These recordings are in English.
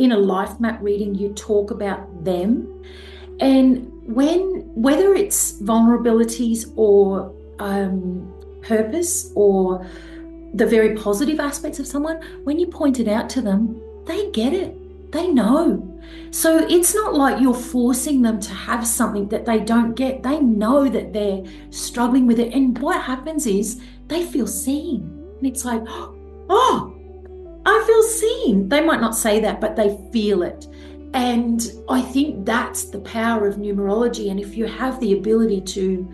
in a life map reading, you talk about them. And whether it's vulnerabilities or purpose or the very positive aspects of someone, when you point it out to them, they get it. They know. So it's not like you're forcing them to have something that they don't get. They know that they're struggling with it. And what happens is they feel seen. And it's like, oh, I feel seen. They might not say that, but they feel it. And I think that's the power of numerology. And if you have the ability to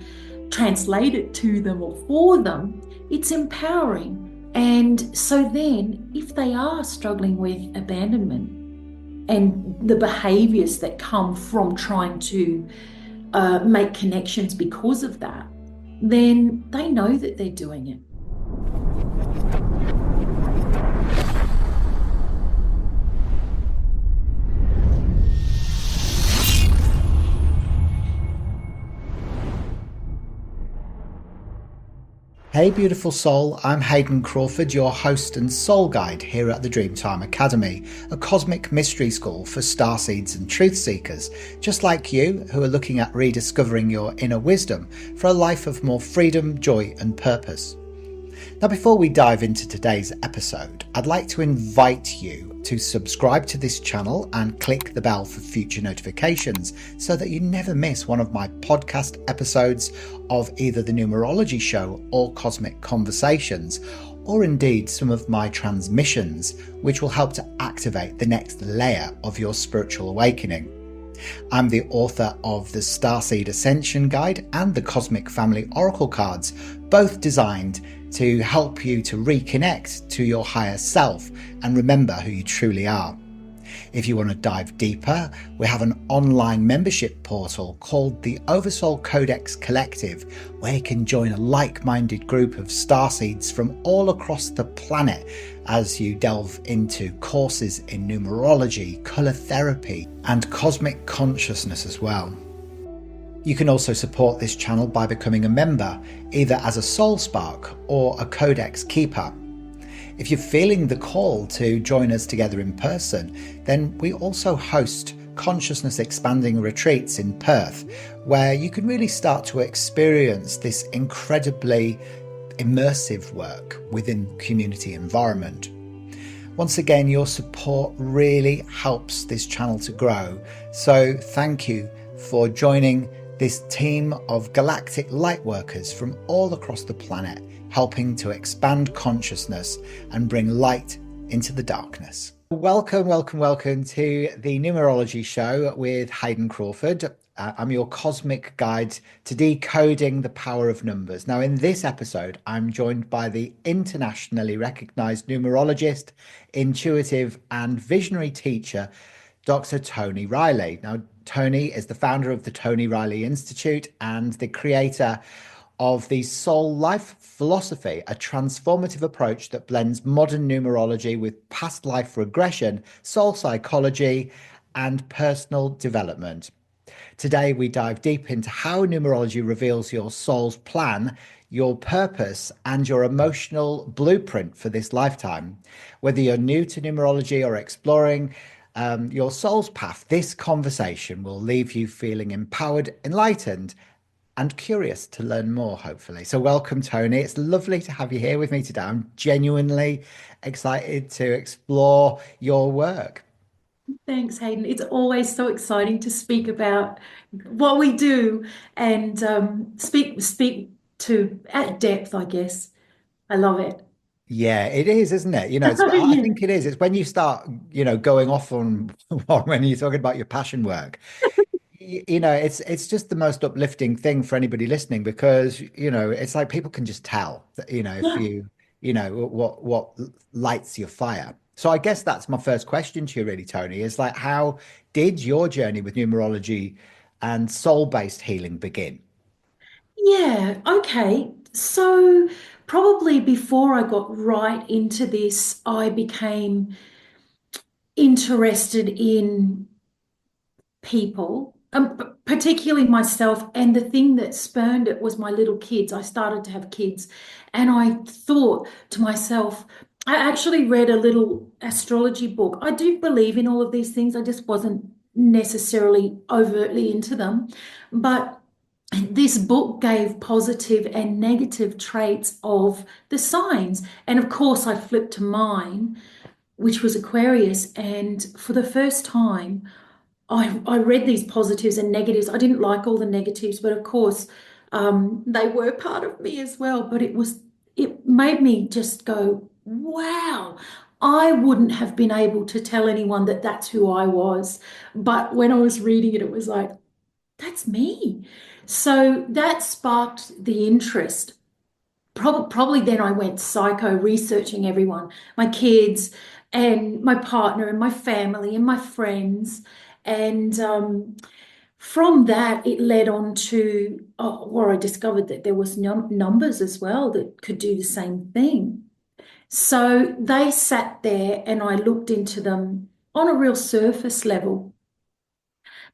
translate it to them or for them, it's empowering. And so then, if they are struggling with abandonment and the behaviors that come from trying to make connections because of that, then they know that they're doing it. Hey beautiful soul, I'm Hayden Crawford, your host and soul guide here at the Dreamtime Academy, a cosmic mystery school for starseeds and truth seekers, just like you, who are looking at rediscovering your inner wisdom for a life of more freedom, joy and purpose. Now before we dive into today's episode, I'd like to invite you to subscribe to this channel and click the bell for future notifications so that you never miss one of my podcast episodes of either the Numerology Show or Cosmic Conversations, or indeed some of my transmissions, which will help to activate the next layer of your spiritual awakening. I'm the author of the Starseed Ascension Guide and the Cosmic Family Oracle cards, both designed to help you to reconnect to your higher self and remember who you truly are. If you want to dive deeper, we have an online membership portal called the Oversoul Codex Collective, where you can join a like-minded group of starseeds from all across the planet as you delve into courses in numerology, colour therapy, and cosmic consciousness as well. You can also support this channel by becoming a member, either as a Soul Spark or a Codex Keeper. If you're feeling the call to join us together in person, then we also host consciousness expanding retreats in Perth, where you can really start to experience this incredibly immersive work within community environment. Once again, your support really helps this channel to grow, so thank you for joining this team of galactic lightworkers from all across the planet, helping to expand consciousness and bring light into the darkness. Welcome to the Numerology Show with Hayden Crawford. I'm your cosmic guide to decoding the power of numbers. Now, in this episode, I'm joined by the internationally recognized numerologist, intuitive and visionary teacher, Dr. Toni Reilly. Now, Toni is the founder of the Toni Reilly Institute and the creator of the SoulLife Philosophy, a transformative approach that blends modern numerology with past life regression, soul psychology, and personal development. Today, we dive deep into how numerology reveals your soul's plan, your purpose, and your emotional blueprint for this lifetime. Whether you're new to numerology or exploring your soul's path, this conversation will leave you feeling empowered, enlightened, and curious to learn more, hopefully. So welcome, Toni. It's lovely to have you here with me today. I'm genuinely excited to explore your work. Thanks, Hayden. It's always so exciting to speak about what we do and speak to at depth, I guess. I love it. Yeah, it is, isn't it? I Yeah. think it is. It's when you start, going off on when you're talking about your passion work. It's just the most uplifting thing for anybody listening because, it's like people can just tell that, if Yeah. what lights your fire. So I guess that's my first question to you really, Toni, is like, how did your journey with numerology and soul-based healing begin? Yeah, okay. So probably before I got right into this, I became interested in people, particularly myself. And the thing that spurned it was my little kids. I started to have kids, and I thought to myself, I actually read a little astrology book. I do believe in all of these things. I just wasn't necessarily overtly into them. But this book gave positive and negative traits of the signs. And of course, I flipped to mine, which was Aquarius. And for the first time, I read these positives and negatives. I didn't like all the negatives, but of course, they were part of me as well. But it made me just go, wow, I wouldn't have been able to tell anyone that that's who I was. But when I was reading it, it was like, that's me. So that sparked the interest. Probably then I went psycho researching everyone, my kids and my partner and my family and my friends. And from that, it led on to where I discovered that there was numbers as well that could do the same thing. So they sat there and I looked into them on a real surface level.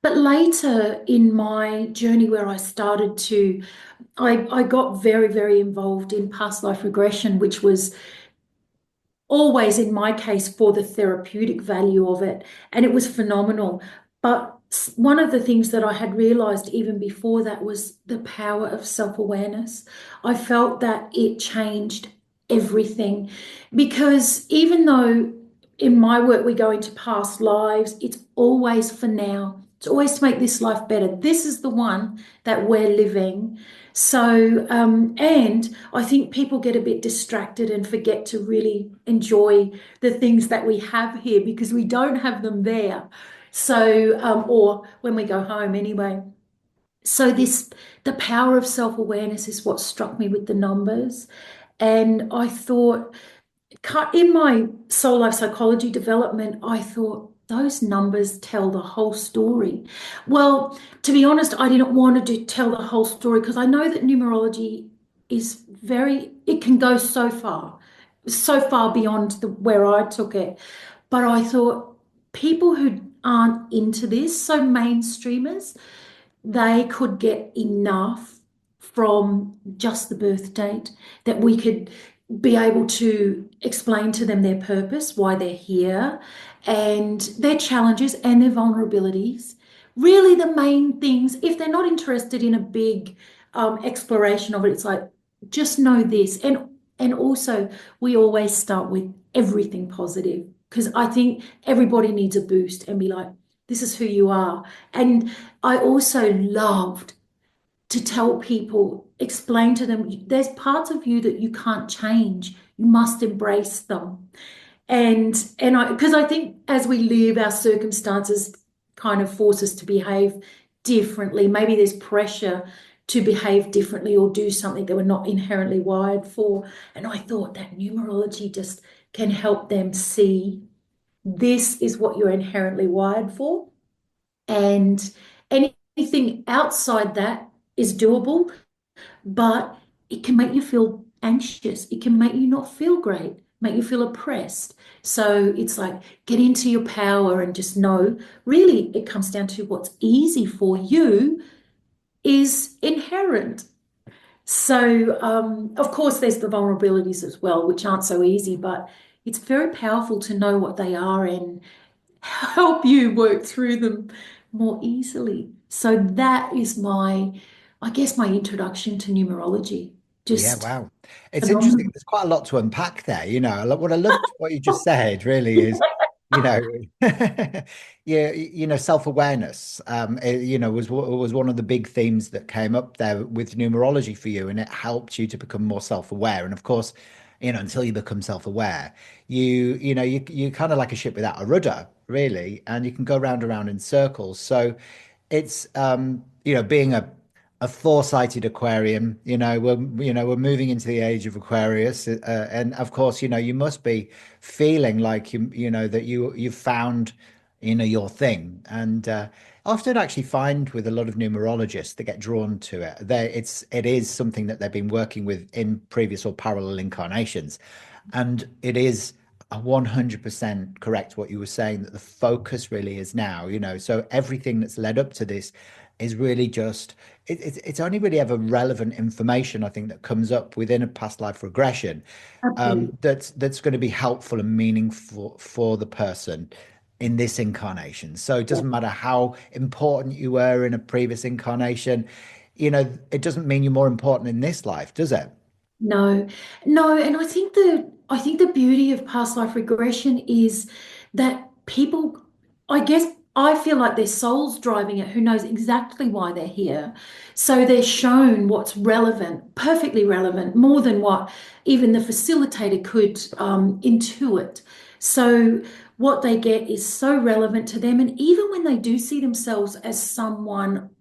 But later in my journey where I got very, very involved in past life regression, which was always in my case for the therapeutic value of it. And it was phenomenal. But one of the things that I had realized even before that was the power of self awareness. I felt that it changed everything because even though in my work we go into past lives, it's always for now. It's always to make this life better. This is the one that we're living. So, and I think people get a bit distracted and forget to really enjoy the things that we have here because we don't have them there. So, or when we go home anyway. So the power of self-awareness is what struck me with the numbers. And I thought, in my soul life psychology development, I thought those numbers tell the whole story. Well, to be honest, I didn't want to tell the whole story because I know that numerology is it can go so far beyond where I took it. But I thought people who aren't into this, so mainstreamers, they could get enough from just the birth date that we could be able to explain to them their purpose, why they're here, and their challenges and their vulnerabilities. Really, the main things, if they're not interested in a big exploration of it, it's like, just know this. And also, we always start with everything positive because I think everybody needs a boost and be like, this is who you are. And I also loved to tell people, explain to them, there's parts of you that you can't change. You must embrace them. And because I think as we live, our circumstances kind of force us to behave differently. Maybe there's pressure to behave differently or do something that we're not inherently wired for. And I thought that numerology just can help them see this is what you're inherently wired for. And anything outside that is doable, but it can make you feel anxious. It can make you not feel great, make you feel oppressed. So it's like get into your power and just know really it comes down to what's easy for you is inherent. So, of course, there's the vulnerabilities as well, which aren't so easy, but it's very powerful to know what they are and help you work through them more easily. So that is I guess, my introduction to numerology. Yeah, Just wow. It's interesting. phenomenal. There's quite a lot to unpack there. What I loved what you just said really is, you know, yeah, self-awareness, was one of the big themes that came up there with numerology for you, and it helped you to become more self-aware. And of course, until you become self-aware, you kind of like a ship without a rudder, really, and you can go round and round in circles. So it's being a four-sighted Aquarian. We're moving into the age of Aquarius, and of course, you must be feeling like that you've found your thing. And I often actually find with a lot of numerologists that get drawn to it, it is something that they've been working with in previous or parallel incarnations, and it is 100% correct what you were saying, that the focus really is now, so everything that's led up to this is really just it's only really ever relevant information, I think, that comes up within a past life regression, Absolutely. that's going to be helpful and meaningful for the person in this incarnation. So it Yeah. doesn't matter how important you were in a previous incarnation, it doesn't mean you're more important in this life, does it? No, no, and I think the beauty of past life regression is that people, I guess I feel like their soul's driving it, who knows exactly why they're here. So they're shown what's relevant, perfectly relevant, more than what even the facilitator could intuit. So what they get is so relevant to them. And even when they do see themselves as someone,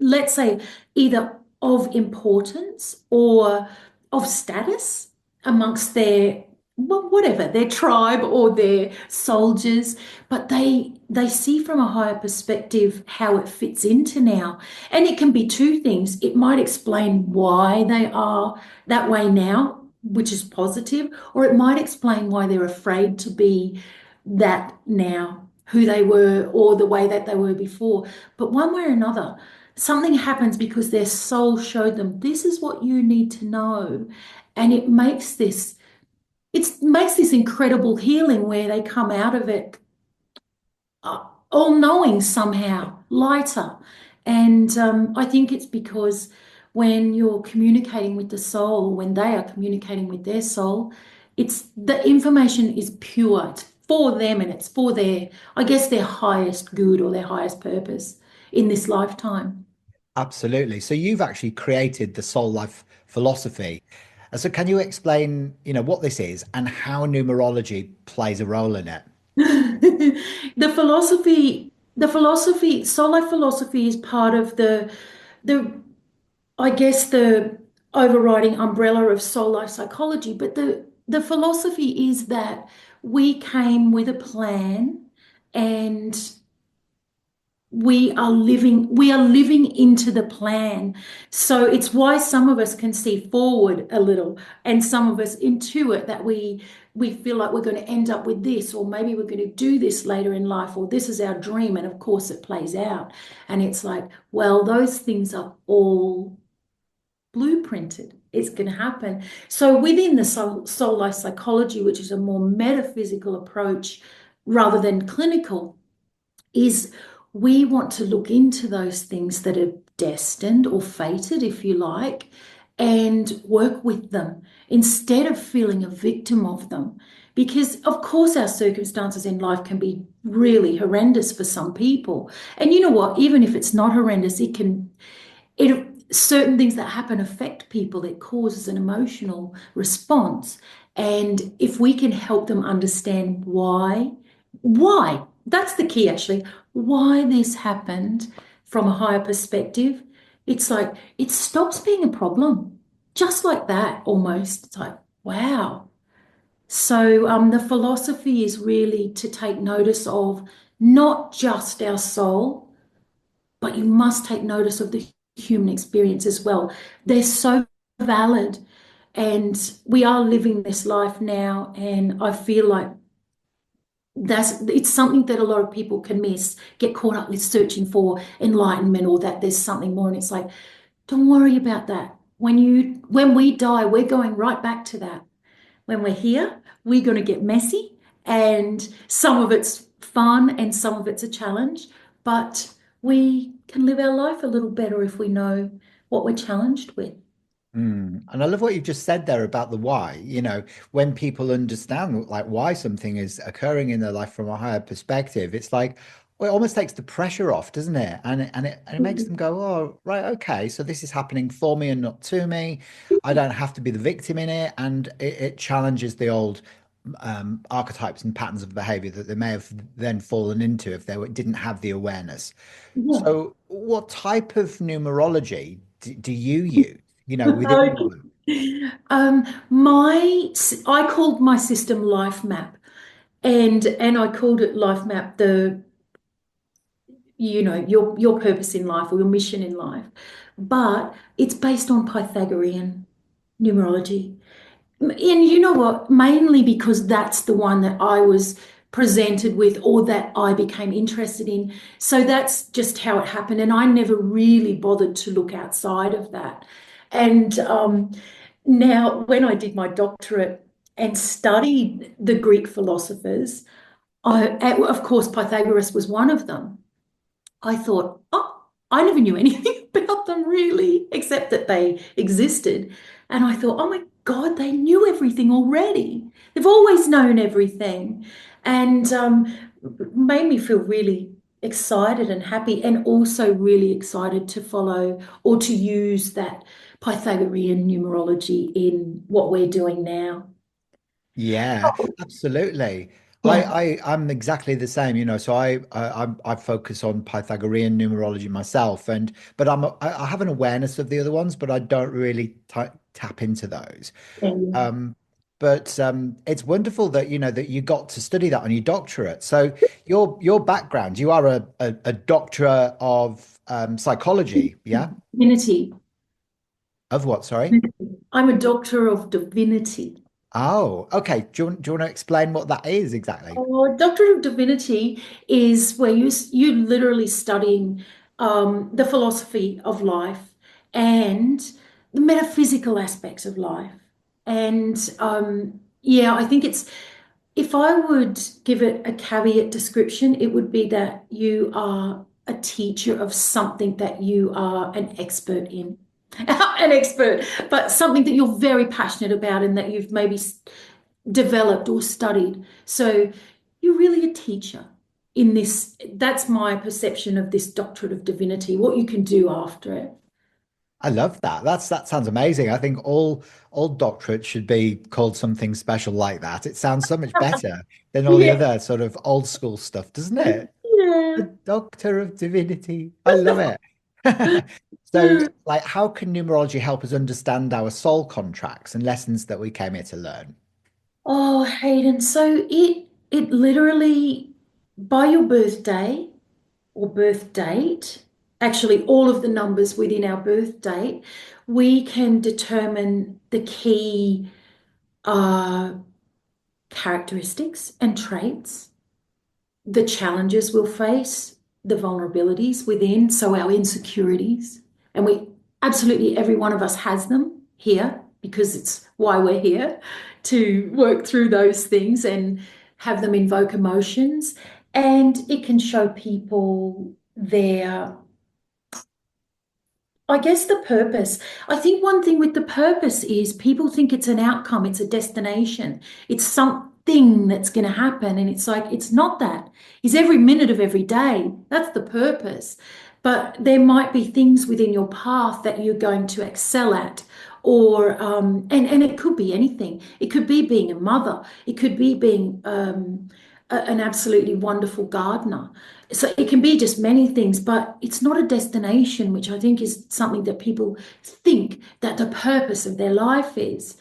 let's say, either of importance or of status amongst their, well, whatever, their tribe or their soldiers, but they see from a higher perspective how it fits into now. And it can be two things. It might explain why they are that way now, which is positive, or it might explain why they're afraid to be that now, who they were or the way that they were before. But one way or another, something happens because their soul showed them this is what you need to know. And it makes this incredible healing where they come out of it all knowing somehow, lighter. And I think it's because when you're communicating with the soul, when they are communicating with their soul, it's the information is pure. It's for them and it's for their, I guess, their highest good or their highest purpose in this lifetime. Absolutely. So you've actually created the Soul Life Philosophy. So can you explain, what this is and how numerology plays a role in it? The philosophy, soul life philosophy is part of the, I guess, the overriding umbrella of soul life psychology. But the philosophy is that we came with a plan and we are living into the plan. So it's why some of us can see forward a little and some of us intuit that we feel like we're going to end up with this, or maybe we're going to do this later in life, or this is our dream, and of course it plays out. And it's like, well, those things are all blueprinted. It's going to happen. So within the soul life psychology, which is a more metaphysical approach rather than clinical, is we want to look into those things that are destined or fated, if you like, and work with them instead of feeling a victim of them. Because, of course, our circumstances in life can be really horrendous for some people. And you know what? Even if it's not horrendous, it certain things that happen affect people. It causes an emotional response. And if we can help them understand why, that's the key actually, why this happened from a higher perspective, it's like it stops being a problem. Just like that, almost. It's like, wow. So the philosophy is really to take notice of not just our soul, but you must take notice of the human experience as well. They're so valid, and we are living this life now, and I feel like it's something that a lot of people can miss, get caught up with searching for enlightenment or that there's something more. And it's like, don't worry about that. When we die, we're going right back to that. When we're here, we're going to get messy, and some of it's fun and some of it's a challenge, but we can live our life a little better if we know what we're challenged with. And I love what you've just said there about the why. When people understand like why something is occurring in their life from a higher perspective, it's like, well, it almost takes the pressure off, doesn't it? And it makes them go, oh, right, okay, so this is happening for me and not to me. I don't have to be the victim in it, and it challenges the old archetypes and patterns of behavior that they may have then fallen into if didn't have the awareness. Yeah. So, what type of numerology do you use? Within Okay. your work? I called my system Life Map, and I called it Life Map, the your purpose in life or your mission in life. But it's based on Pythagorean numerology. And you know what? Mainly because that's the one that I was presented with or that I became interested in. So that's just how it happened. And I never really bothered to look outside of that. And now, when I did my doctorate and studied the Greek philosophers, of course, Pythagoras was one of them. I thought, oh, I never knew anything about them really, except that they existed. And I thought, oh my God, they knew everything already. They've always known everything. And made me feel really excited and happy, and also really excited to follow or to use that Pythagorean numerology in what we're doing now. Yeah, absolutely. Yeah. I'm exactly the same, So I focus on Pythagorean numerology myself, and but I have an awareness of the other ones, but I don't really tap into those. Yeah. Um, but it's wonderful that that you got to study that on your doctorate. So your background, you are a doctor of psychology, yeah? Divinity. Of what? Sorry. I'm a doctor of divinity. Oh, okay. Do you want to explain what that is exactly? Oh, Doctorate of Divinity is where you literally studying the philosophy of life and the metaphysical aspects of life. And yeah, I think it's, if I would give it a caveat description, it would be that you are a teacher of something that you are an expert in. An expert, but something that you're very passionate about and that you've maybe developed or studied. So you're really a teacher in this. That's my perception of this doctorate of divinity, what you can do after it. I love that. That sounds amazing. I think all doctorates should be called something special like that. It sounds so much better than all the Yeah. other sort of old school stuff, doesn't it? The Yeah. Doctor of Divinity. I love it. So, like, how can numerology help us understand our soul contracts and lessons that we came here to learn? Oh, Hayden. So it literally, by your birthday or birth date, actually all of the numbers within our birth date, we can determine the key uh, characteristics and traits, the challenges we'll face, the vulnerabilities within, so our insecurities. And we absolutely, every one of us has them here because it's why we're here, to work through those things and have them invoke emotions. And it can show people their, I guess, the purpose. I think one thing with the purpose is people think it's an outcome, it's a destination, it's something that's going to happen. And it's like, it's not that. It's every minute of every day. That's the purpose. But there might be things within your path that you're going to excel at. Or, and it could be anything. It could be being a mother. It could be being an absolutely wonderful gardener. So it can be just many things, but it's not a destination, which I think is something that people think that the purpose of their life is.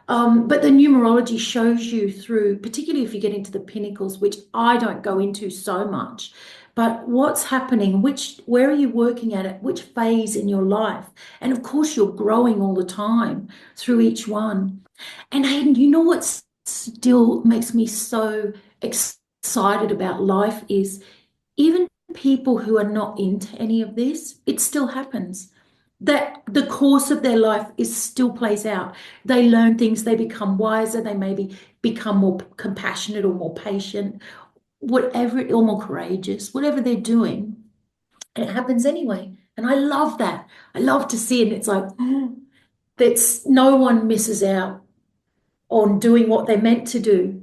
But the numerology shows you through, particularly if you get into the pinnacles, which I don't go into so much, but what's happening, where are you working at it, which phase in your life? And of course, you're growing all the time through each one. And Hayden, you know what still makes me so excited about life is even people who are not into any of this, it still happens. That the course of their life is still plays out. They learn things, they become wiser, they maybe become more compassionate or more patient, whatever, or more courageous, whatever they're doing, it happens anyway. And I love that. I love to see it. And it's like, that's no one misses out on doing what they're meant to do.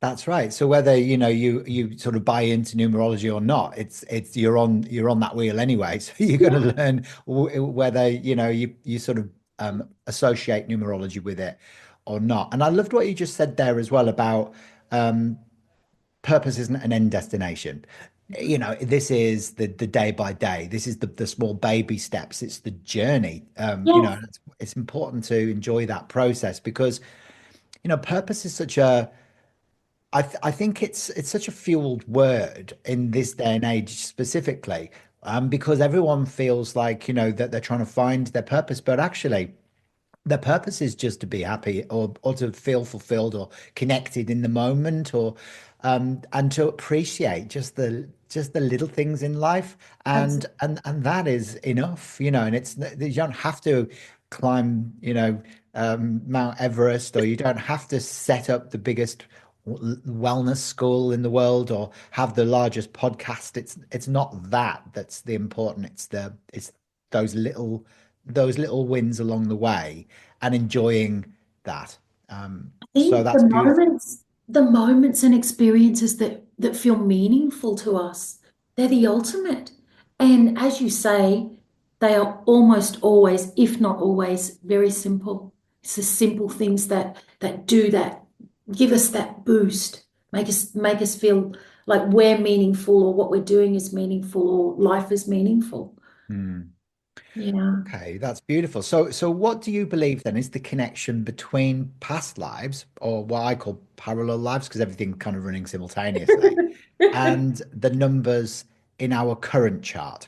That's right. So whether you sort of buy into numerology or not, it's you're on that wheel anyway. So you're going to learn whether you sort of associate numerology with it or not. And I loved what you just said there as well about um, purpose isn't an end destination. This is the day by day. This is the small baby steps. It's the journey. Yes, It's important to enjoy that process because purpose is such a I think it's such a fueled word in this day and age specifically, because everyone feels like, that they're trying to find their purpose, but actually their purpose is just to be happy or to feel fulfilled or connected in the moment or and to appreciate just the little things in life Absolutely. and that is enough, you know, and it's you don't have to climb, you know, Mount Everest, or you don't have to set up the biggest wellness school in the world or have the largest podcast. It's not that that's the important. It's those little those little wins along the way and enjoying that. So Think that's beautiful. the moments and experiences that feel meaningful to us, they're the ultimate. And as you say, they are almost always, if not always, very simple. It's the simple things that do that, give us that boost, make us feel like we're meaningful or what we're doing is meaningful or life is meaningful. Hmm. Yeah. Okay, that's beautiful. So what do you believe then is the connection between past lives, or what I call parallel lives, because everything kind of running simultaneously, and the numbers in our current chart?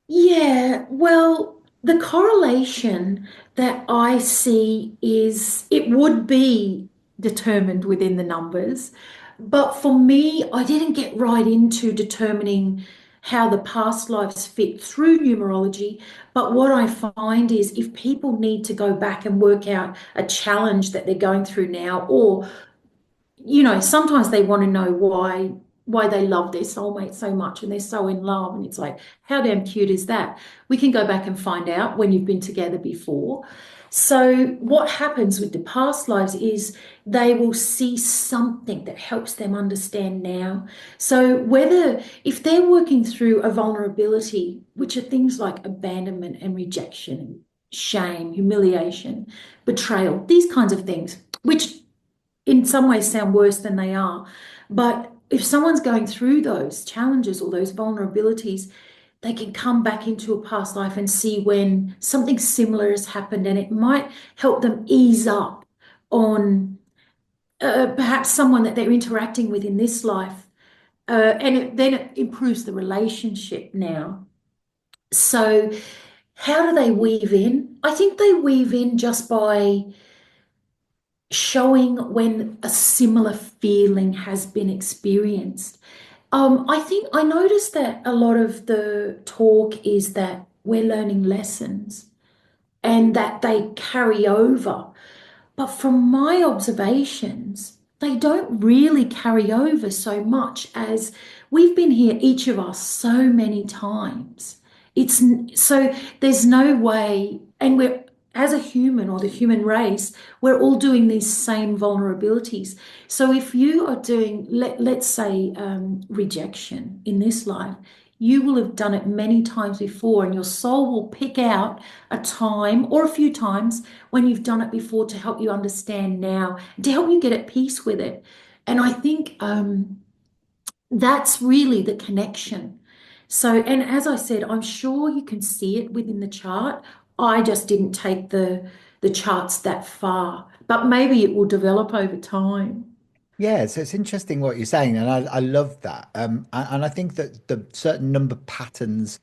Yeah, well, the correlation that I see is it would be determined within the numbers. But for me, I didn't get right into determining how the past lives fit through numerology. But what I find is if people need to go back and work out a challenge that they're going through now, or sometimes they want to know why they love their soulmate so much and they're so in love. And it's like, how damn cute is that? We can go back and find out when you've been together before. So what happens with the past lives is they will see something that helps them understand now. So whether if they're working through a vulnerability, which are things like abandonment and rejection, shame, humiliation, betrayal, these kinds of things, which in some ways sound worse than they are. But if someone's going through those challenges or those vulnerabilities, they can come back into a past life and see when something similar has happened, and it might help them ease up on perhaps someone that they're interacting with in this life. Then it improves the relationship now. So, how do they weave in? I think they weave in just by showing when a similar feeling has been experienced. I think I noticed that a lot of the talk is that we're learning lessons and that they carry over. But from my observations, they don't really carry over so much as we've been here, each of us, so many times. So there's no way, and we're, as a human or the human race, we're all doing these same vulnerabilities. So if you are doing, let's say, rejection in this life, you will have done it many times before, and your soul will pick out a time or a few times when you've done it before to help you understand now, to help you get at peace with it. And I think that's really the connection. So, and as I said, I'm sure you can see it within the chart. I just didn't take the charts that far, but maybe it will develop over time. Yeah, so it's interesting what you're saying, and I love that. And I think that the certain number patterns,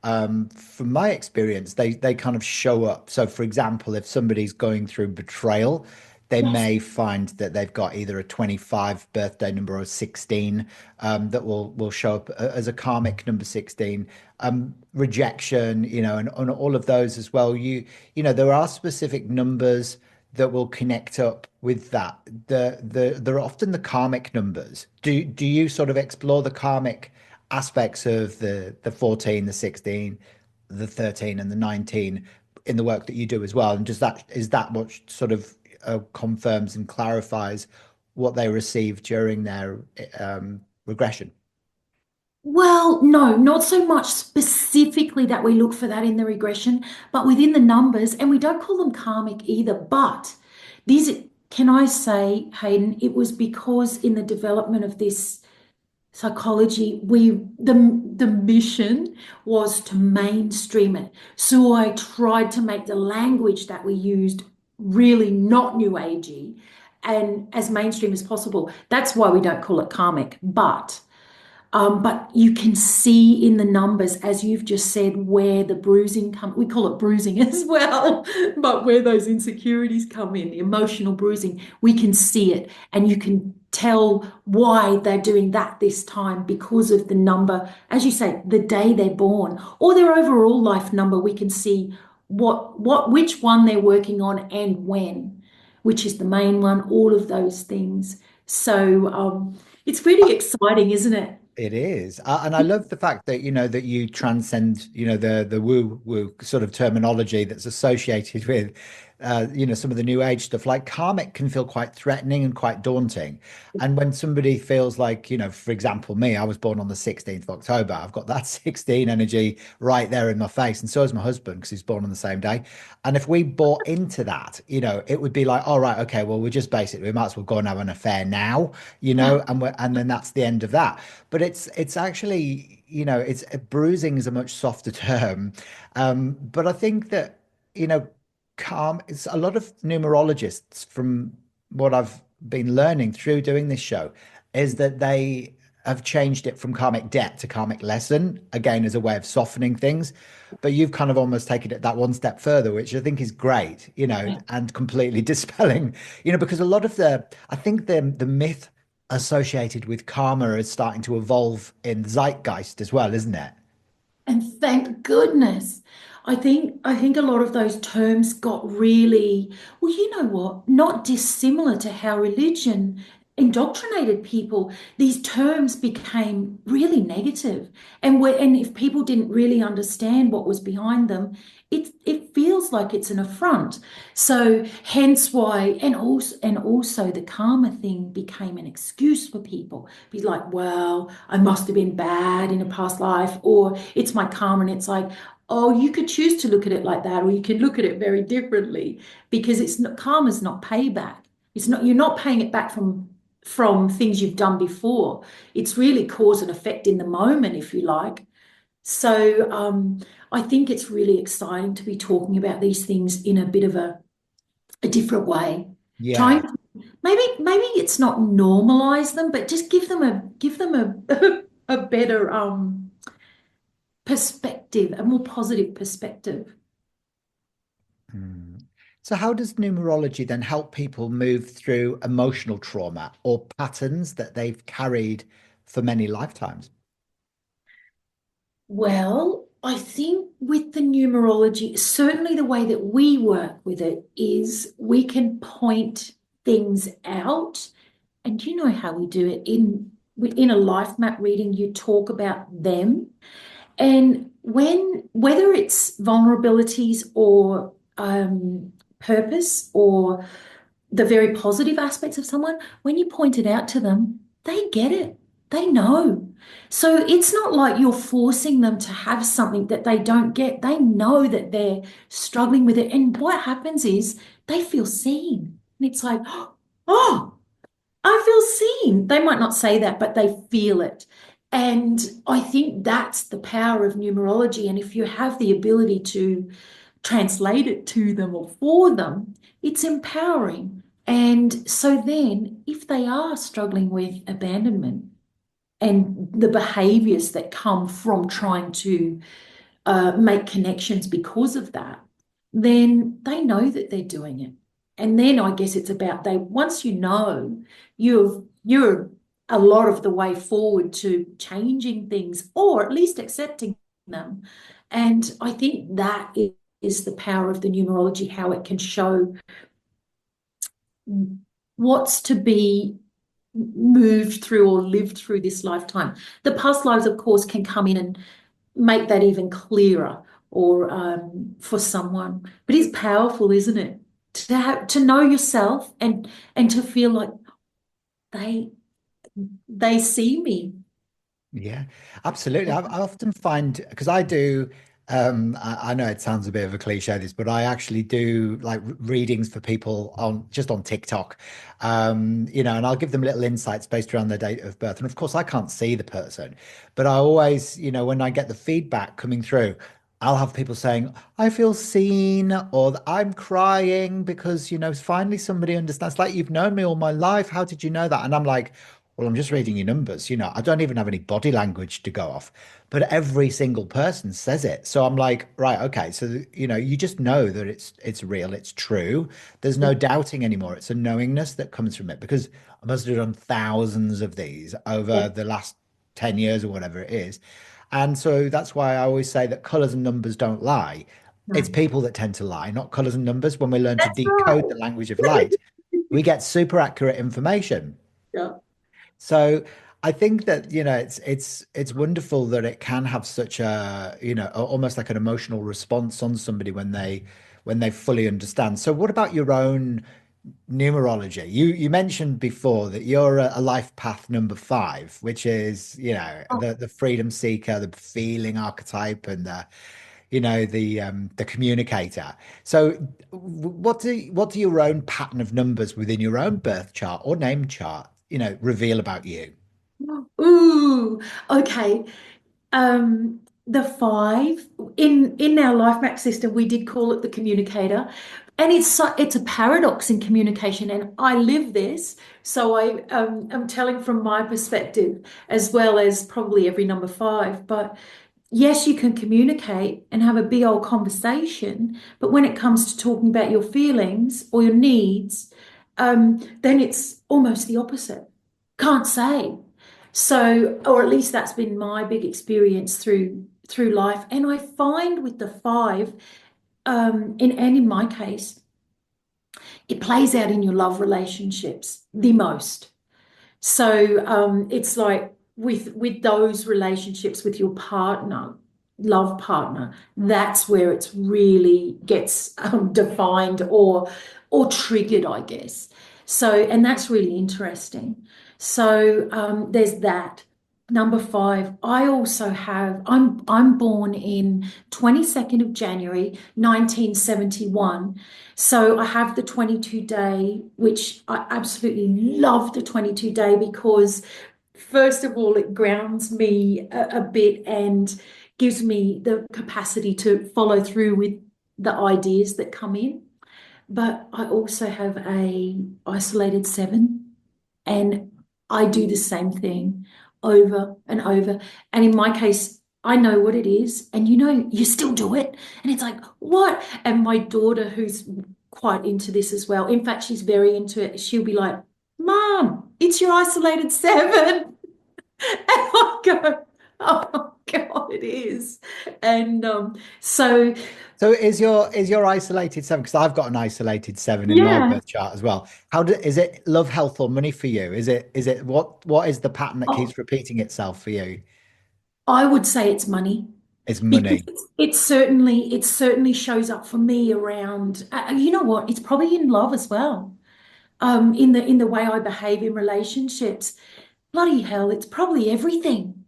from my experience, they kind of show up. So, for example, if somebody's going through betrayal, they Yes. may find that they've got either a 25 birthday number or a 16, that will show up as a karmic number 16. Rejection, you know, and all of those as well. You know, there are specific numbers that will connect up with that. They're often the karmic numbers. Do you sort of explore the karmic aspects of the 14, the 16, the 13 and the 19 in the work that you do as well? And does that is that what sort of confirms and clarifies what they received during their regression? Well, no, not so much specifically that we look for that in the regression, but within the numbers, and we don't call them karmic either. But these, can I say, Hayden, it was because in the development of this psychology, the mission was to mainstream it. So I tried to make the language that we used really not new agey and as mainstream as possible. That's why we don't call it karmic, but But you can see in the numbers, as you've just said, where the bruising come. We call it bruising as well, but where those insecurities come in, the emotional bruising, we can see it, and you can tell why they're doing that this time because of the number, as you say, the day they're born, or their overall life number. We can see which one they're working on and when, which is the main one. All of those things. So it's really exciting, isn't it? It is, and I love the fact that that you transcend the woo woo sort of terminology that's associated with some of the new age stuff. Like karmic can feel quite threatening and quite daunting, and when somebody feels like for example, me, I was born on the 16th of October. I've got that 16 energy right there in my face, and so is my husband because he's born on the same day. And if we bought into that, it would be like, all right, okay, well, we're just basically we might as well go and have an affair now, and then that's the end of that. But it's actually, it's bruising is a much softer term. But I think that, calm, it's a lot of numerologists from what I've been learning through doing this show is that they have changed it from karmic debt to karmic lesson, again, as a way of softening things. But you've kind of almost taken it that one step further, which I think is great, and completely dispelling, because a lot of I think the myth associated with karma is starting to evolve in zeitgeist as well, isn't it? And thank goodness. I think a lot of those terms got really, well, you know what, not dissimilar to how religion indoctrinated people. These terms became really negative. And if people didn't really understand what was behind them, it feels like it's an affront. So hence why, and also the karma thing became an excuse for people. Be like, well, I must have been bad in a past life, or it's my karma. And it's like, oh, you could choose to look at it like that, or you can look at it very differently, because it's not, karma's not payback. It's not, you're not paying it back from things you've done before. It's really cause and effect in the moment, if you like. So I think it's really exciting to be talking about these things in a bit of a different way. Trying Yeah. to, maybe it's not normalize them, but just give them a a better perspective, a more positive perspective. Hmm. So how does numerology then help people move through emotional trauma or patterns that they've carried for many lifetimes? Well, I think with the numerology, certainly the way that we work with it is we can point things out. And you know how we do it in a life map reading, you talk about them. And whether it's vulnerabilities or purpose or the very positive aspects of someone, when you point it out to them, they get it. They know. So it's not like you're forcing them to have something that they don't get. They know that they're struggling with it. And what happens is they feel seen. And it's like, oh, I feel seen. They might not say that, but they feel it. And I think that's the power of numerology. And if you have the ability to translate it to them or for them, it's empowering. And so then, if they are struggling with abandonment and the behaviors that come from trying to make connections because of that, then they know that they're doing it. And then I guess it's about they once you know, you're a lot of the way forward to changing things or at least accepting them. And I think that is the power of the numerology, how it can show what's to be moved through or lived through this lifetime. The past lives, of course, can come in and make that even clearer or for someone. But it's powerful, isn't it? To know yourself and to feel like they they see me. Yeah, absolutely. I often find because I do, I know it sounds a bit of a cliche, this, but I actually do like readings for people on just on TikTok, and I'll give them little insights based around their date of birth. And of course, I can't see the person, but I always, when I get the feedback coming through, I'll have people saying, I feel seen, or I'm crying because, finally somebody understands. Like, you've known me all my life. How did you know that? And I'm like, well, I'm just reading your numbers. I don't even have any body language to go off, but every single person says it. So I'm like, right, okay. So, you just know that it's real, it's true. There's Yeah. no doubting anymore. It's a knowingness that comes from it because I must have done thousands of these Yeah. over the last 10 years or whatever it is. And so that's why I always say that colors and numbers don't lie. It's No. people that tend to lie, not colors and numbers. When we learn to That's decode right. the language of light, we get super accurate information. Yeah. So I think that, it's wonderful that it can have such a, almost like an emotional response on somebody when they fully understand. So what about your own numerology? You mentioned before that you're a life path number 5, which is, Oh, the freedom seeker, the feeling archetype, and the communicator. So what do your own pattern of numbers within your own birth chart or name chart, reveal about you? ooh, okay. The five in our life map system, we did call it the communicator, and it's a paradox in communication, and I live this, so I'm telling from my perspective as well as probably every number five. But yes, you can communicate and have a big old conversation, but when it comes to talking about your feelings or your needs, then it's almost the opposite. Can't say. So, or at least that's been my big experience through life. And I find with the five, in my case, it plays out in your love relationships the most. So it's like with those relationships with your partner, love partner, that's where it's really gets defined or triggered, I guess. So, and that's really interesting. So there's that. Number five, I also have, I'm born in 22nd of January, 1971. So I have the 22 day, which I absolutely love the 22 day because, first of all, it grounds me a bit and gives me the capacity to follow through with the ideas that come in. But I also have a isolated seven, and I do the same thing over and over. And in my case, I know what it is, and you still do it. And it's like, what? And my daughter, who's quite into this as well, in fact, she's very into it, she'll be like, Mom, it's your isolated seven. And I go, oh God, it is. And so, So is your isolated 7? Because I've got an isolated 7 in my yeah. birth chart as well. Is it love, health, or money for you? Is it what is the pattern that Oh, keeps repeating itself for you? I would say it's money. It's Because money. it certainly shows up for me around you know what, it's probably in love as well, in the way I behave in relationships. Bloody hell, it's probably everything.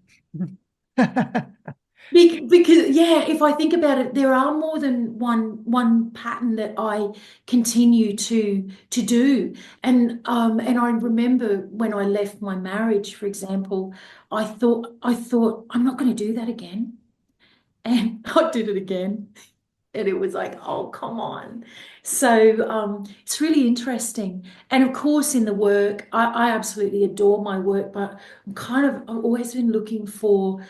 Because yeah, if I think about it, there are more than one pattern that I continue to do. And I remember when I left my marriage, for example, I thought I'm not going to do that again. And I did it again. And it was like, oh, come on. So it's really interesting. And of course, in the work, I absolutely adore my work, but I've always been looking for,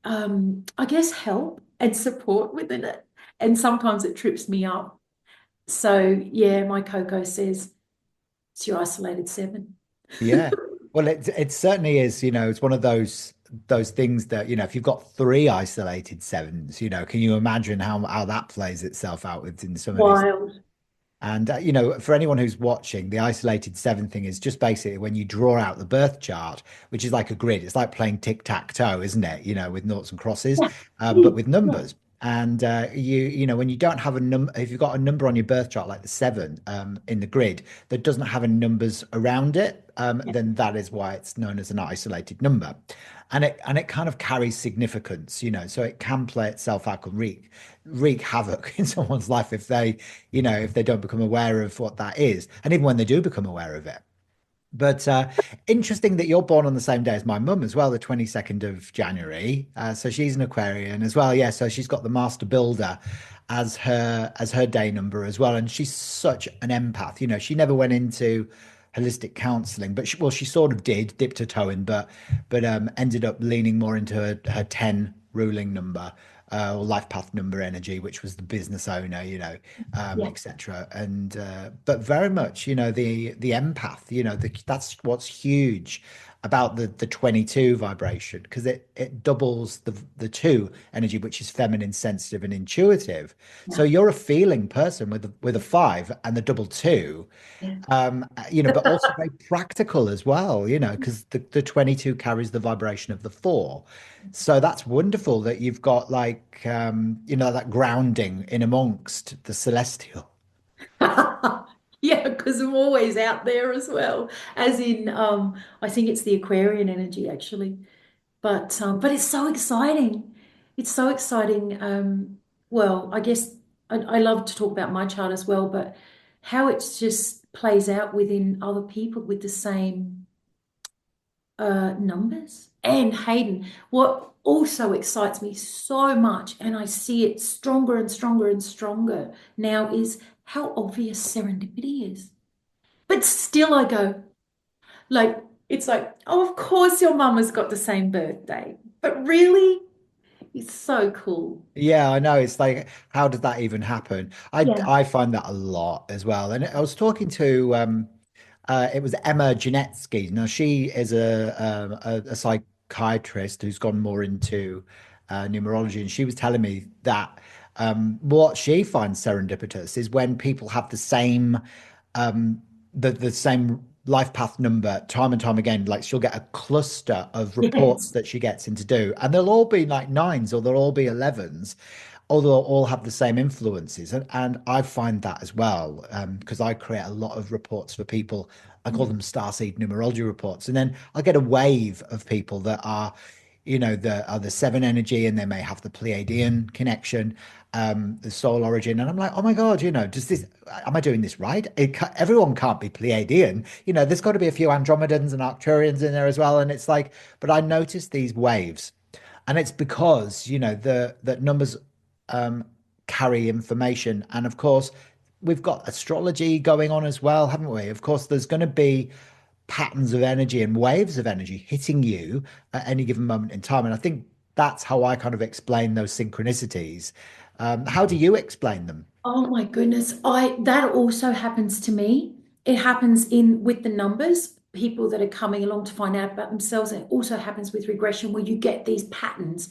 I guess, help and support within it. And sometimes it trips me up. So yeah, my Coco says, it's your isolated seven. Yeah. Well, it certainly is, it's one of those things that, if you've got 3 isolated sevens, can you imagine how that plays itself out within somebody's. Wild. And, for anyone who's watching, the isolated 7 thing is just basically when you draw out the birth chart, which is like a grid. It's like playing tic-tac-toe, isn't it? With noughts and crosses, Yeah. but with Yeah. numbers. And when you don't have a number, if you've got a number on your birth chart, like the 7 in the grid, that doesn't have any numbers around it, Yeah. then that is why it's known as an isolated number. And it kind of carries significance, so it can play itself out, and wreak havoc in someone's life if they don't become aware of what that is, and even when they do become aware of it. But interesting that you're born on the same day as my mum as well, the 22nd of January. So she's an Aquarian as well. Yeah, so she's got the Master Builder as her day number as well. And she's such an empath. She never went into holistic counseling, but she sort of dipped her toe in, but ended up leaning more into her 10 ruling number, or life path number energy, which was the business owner, Yeah. etc. And but very much, the empath, that's what's huge about the 22 vibration, because it doubles the two energy, which is feminine, sensitive, and intuitive. So Yeah. you're a feeling person with a five and the double two, Yeah. but also very practical as well, because the 22 carries the vibration of the four. So that's wonderful that you've got like, that grounding in amongst the celestial. Yeah, because I'm always out there as well. As in, I think it's the Aquarian energy actually. But it's so exciting. It's so exciting. Well, I guess I love to talk about my chart as well, but how it just plays out within other people with the same numbers. And Hayden, what also excites me so much, and I see it stronger and stronger and stronger now, is how obvious serendipity is. But still, I go, like, it's like, oh, of course your mum has got the same birthday. But really, it's so cool. Yeah, I know. It's like, how did that even happen? I Yeah. I find that a lot as well. And I was talking to it was Emma Janetsky. Now she is a psychiatrist who's gone more into numerology, and she was telling me that what she finds serendipitous is when people have um, the same life path number time and time again. Like she'll get a cluster of reports Yes. that she gets in to do, and they'll all be like nines or they'll all be 11s, or they'll all have the same influences. And I find that as well, because I create a lot of reports for people. I call them starseed numerology reports, and then I get a wave of people that are, the seven energy, and they may have the Pleiadian connection, the soul origin, and I'm like, oh my God, does this? Am I doing this right? Everyone can't be Pleiadian, There's got to be a few Andromedans and Arcturians in there as well, and it's like, but I notice these waves, and it's because the numbers um, carry information, and of course, we've got astrology going on as well, haven't we? Of course, there's going to be patterns of energy and waves of energy hitting you at any given moment in time. And I think that's how I kind of explain those synchronicities. How do you explain them? Oh my goodness. I that also happens to me. It happens in with the numbers, people that are coming along to find out about themselves. And it also happens with regression where you get these patterns,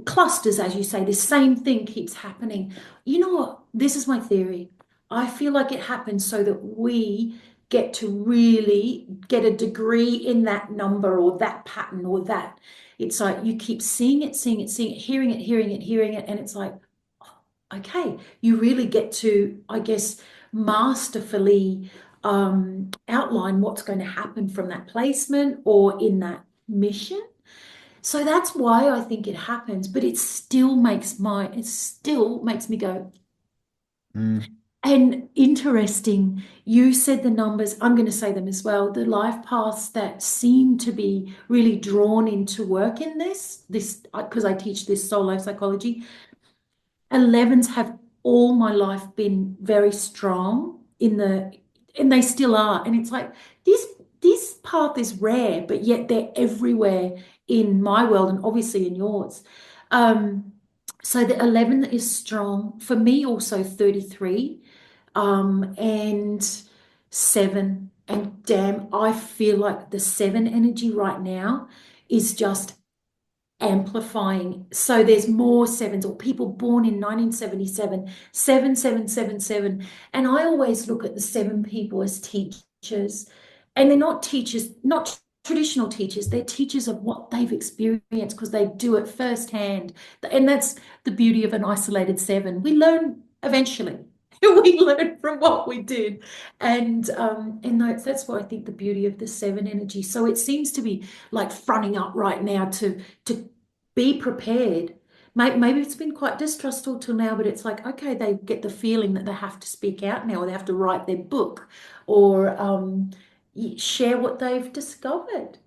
clusters, as you say, the same thing keeps happening. You know what? This is my theory. I feel like it happens so that we get to really get a degree in that number or that pattern or that. It's like you keep seeing it, seeing it, seeing it, hearing it, hearing it, hearing it, and it's like, okay, you really get to, I guess, masterfully outline what's going to happen from that placement or in that mission. So that's why I think it happens, but it still makes me go, Mm, and interesting, you said the numbers, I'm going to say them as well, the life paths that seem to be really drawn into work in this, because I teach this soul life psychology. 11s have all my life been very strong and they still are. And it's like this path is rare, but yet they're everywhere in my world and obviously in yours. Um, so the 11 is strong for me, also 33, and 7. And damn, I feel like the 7 energy right now is just amplifying. So there's more sevens or people born in 1977, 7777. And I always look at the 7 people as teachers. And they're not teachers, not traditional teachers, they're teachers of what they've experienced because they do it firsthand. And that's the beauty of an isolated 7. We learn eventually. We learn from what we did, and that's why I think the beauty of the 7 energy. So it seems to be like fronting up right now to be prepared. Maybe it's been quite distrustful till now, but it's like, okay, they get the feeling that they have to speak out now, or they have to write their book, or share what they've discovered.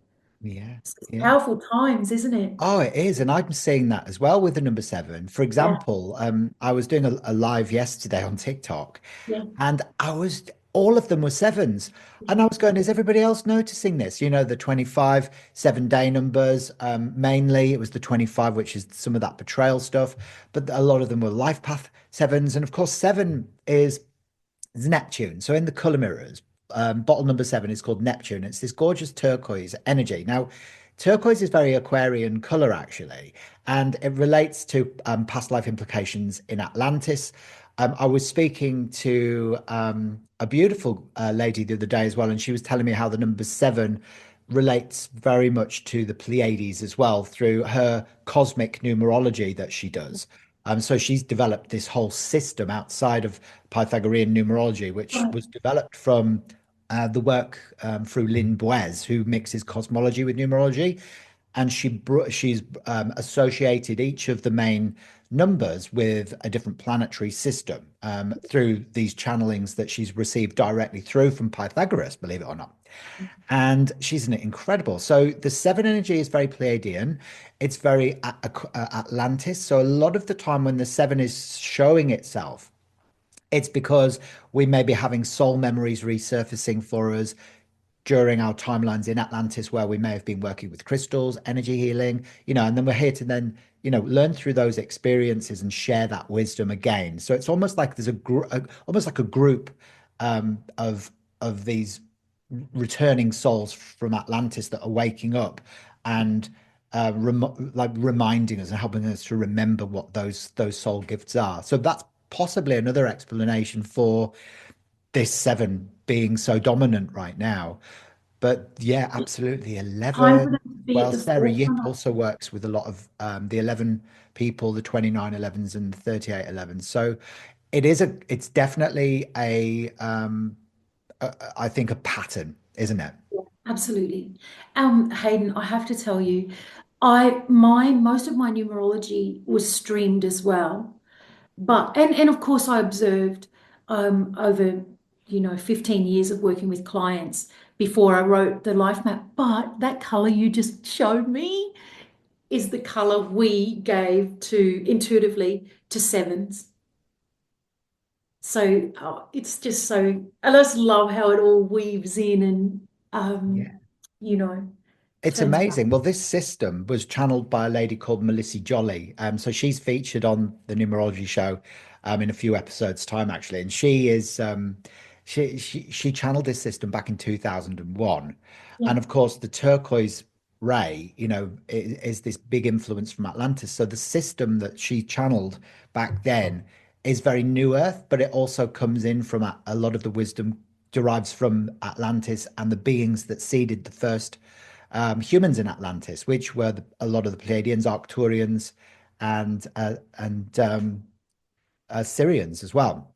yeah, It's yeah. powerful times, isn't it? Oh, it is. And I'm seeing that as well with the number seven. For Yeah, example, I was doing a live yesterday on TikTok, yeah, and I was all of them were sevens. And I was going, is everybody else noticing this? You know, the 25 7-day numbers, mainly it was the 25, which is some of that betrayal stuff, but a lot of them were life path sevens. And of course, seven is Neptune. So in the color mirrors, bottle number 7 is called Neptune. It's this gorgeous turquoise energy. Now, turquoise is very Aquarian color, actually, and it relates to past life implications in Atlantis. I was speaking to a beautiful lady the other day as well, and she was telling me how the number 7 relates very much to the Pleiades as well through her cosmic numerology that she does. So she's developed this whole system outside of Pythagorean numerology, which Right. was developed from the work through Lynn Boise, who mixes cosmology with numerology, and she's associated each of the main numbers with a different planetary system through these channelings that she's received directly through from Pythagoras, believe it or not. And she's incredible. So the 7 energy is very Pleiadian. It's very Atlantis. So a lot of the time when the 7 is showing itself, it's because we may be having soul memories resurfacing for us during our timelines in Atlantis, where we may have been working with crystals, energy healing, and then we're here to then, learn through those experiences and share that wisdom again. So it's almost like there's almost like a group of these returning souls from Atlantis that are waking up and like reminding us and helping us to remember what those soul gifts are. So that's possibly another explanation for this 7 being so dominant right now. But yeah, absolutely. Time for 11. them to be at Well, the Sarah Yip forefront. also works with a lot of the 11 people, the 29 elevens and the 38 elevens. So it's definitely I think a pattern, isn't it? Absolutely. Hayden, I have to tell you, my most of my numerology was streamed as well. But and of course I observed over 15 years of working with clients before I wrote the life map. But that color you just showed me is the color we gave to intuitively to sevens. So it's just so I just love how it all weaves in and Yeah. you know It's turns out. amazing. Well, this system was channeled by a lady called Melissa Jolly. So she's featured on the Numerology Show in a few episodes' time, actually. And she channeled this system back in 2001. Yeah, And of course, the turquoise ray, is this big influence from Atlantis. So the system that she channeled back then is very New Earth, but it also comes in from a lot of the wisdom derives from Atlantis and the beings that seeded the first humans in Atlantis, which were a lot of the Pleiadians, Arcturians, and Syrians as well.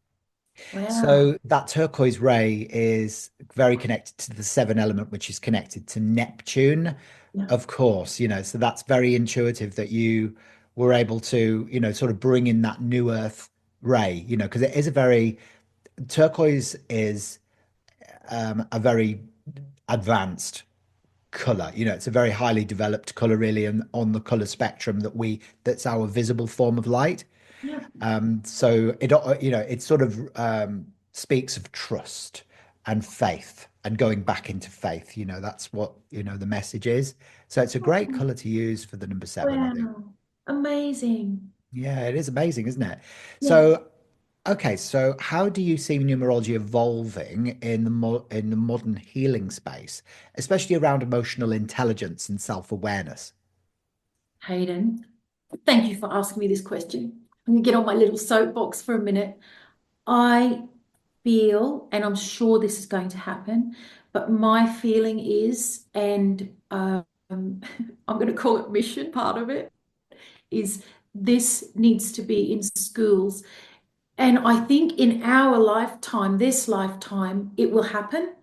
wow. So that turquoise ray is very connected to the 7 element, which is connected to Neptune, Yeah, of course, so that's very intuitive that you were able to, sort of bring in that new earth ray, because it is a very turquoise is a very advanced color. It's a very highly developed color, really, and on the color spectrum that's our visible form of light. yeah. So it sort of speaks of trust and faith and going back into faith. That's what the message is. So it's a great color to use for the number 7, I think. Wow. Amazing. Yeah, it is amazing, isn't it? Yeah. So okay, so how do you see numerology evolving in the modern healing space, especially around emotional intelligence and self-awareness? Hayden, thank you for asking me this question. I'm going to get on my little soapbox for a minute. I feel, and I'm sure this is going to happen, but my feeling is, and I'm going to call it mission, part of it, is this needs to be in schools. And I think in our lifetime, this lifetime, it will happen.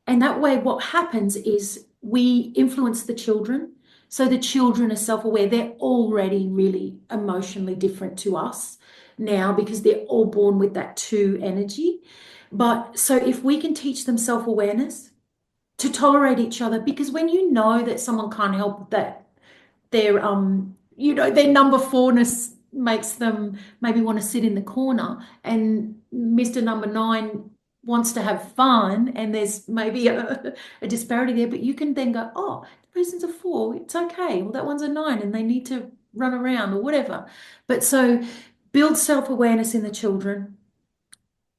And that way, what happens is we influence the children. So the children are self aware. They're already really emotionally different to us now because they're all born with that 2 energy. But so if we can teach them self awareness to tolerate each other, because when you know that someone can't help that their number fourness makes them maybe want to sit in the corner, and Mr. Number 9 wants to have fun and there's maybe a disparity there, but you can then go, oh, the person's a 4, it's okay. Well, that one's a 9 and they need to run around or whatever. But so build self-awareness in the children.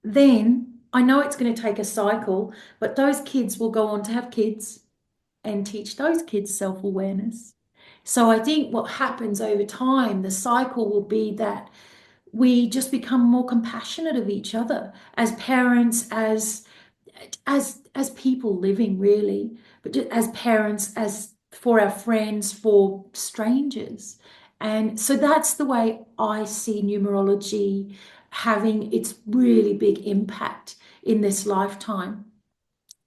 Then I know it's going to take a cycle, but those kids will go on to have kids and teach those kids self-awareness. So I think what happens over time, the cycle will be that we just become more compassionate of each other as parents, as people living really, but as parents, as for our friends, for strangers. And so that's the way I see numerology having its really big impact in this lifetime.